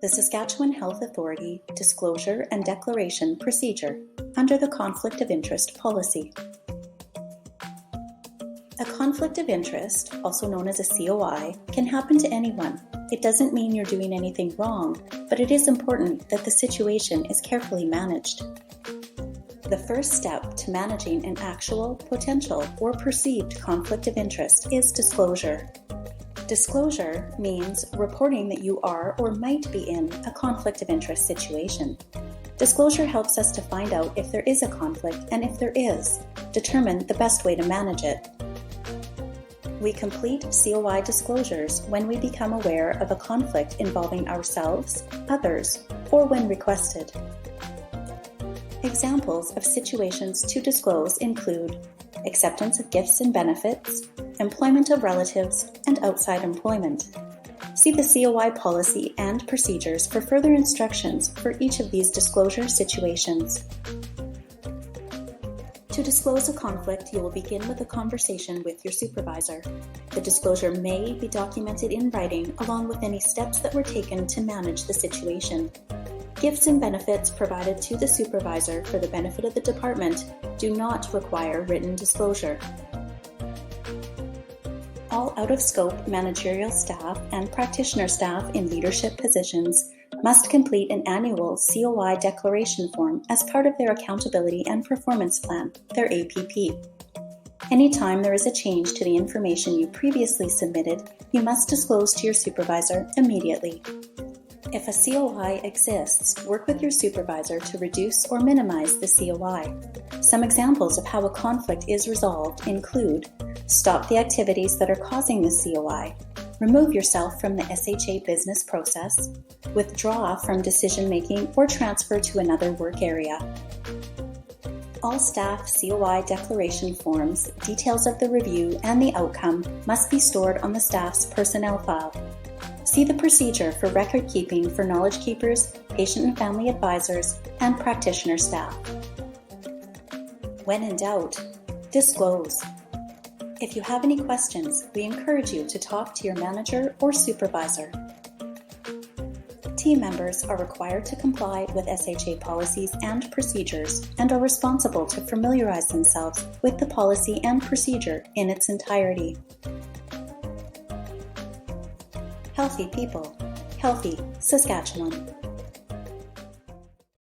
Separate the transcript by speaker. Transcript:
Speaker 1: the Saskatchewan Health Authority Disclosure and Declaration Procedure under the Conflict of Interest Policy. A conflict of interest, also known as a COI, can happen to anyone. It doesn't mean you're doing anything wrong, but it is important that the situation is carefully managed. The first step to managing an actual, potential, or perceived conflict of interest is disclosure. Disclosure means reporting that you are or might be in a conflict of interest situation. Disclosure helps us to find out if there is a conflict, and if there is, determine the best way to manage it. We complete COI disclosures when we become aware of a conflict involving ourselves, others, or when requested. Examples of situations to disclose include acceptance of gifts and benefits, employment of relatives, and outside employment. See the COI policy and procedures for further instructions for each of these disclosure situations. To disclose a conflict, you will begin with a conversation with your supervisor. The disclosure may be documented in writing along with any steps that were taken to manage the situation. Gifts and benefits provided to the supervisor for the benefit of the department do not require written disclosure. All out-of-scope managerial staff and practitioner staff in leadership positions must complete an annual COI declaration form as part of their Accountability and Performance Plan, their APP. Anytime there is a change to the information you previously submitted, you must disclose to your supervisor immediately. If a COI exists, work with your supervisor to reduce or minimize the COI. Some examples of how a conflict is resolved include: stop the activities that are causing the COI, remove yourself from the SHA business process, withdraw from decision-making or transfer to another work area. All staff COI declaration forms, details of the review, and the outcome must be stored on the staff's personnel file. See the procedure for record keeping for knowledge keepers, patient and family advisors, and practitioner staff. When in doubt, disclose. If you have any questions, we encourage you to talk to your manager or supervisor. Team members are required to comply with SHA policies and procedures and are responsible to familiarize themselves with the policy and procedure in its entirety. Healthy people, healthy Saskatchewan.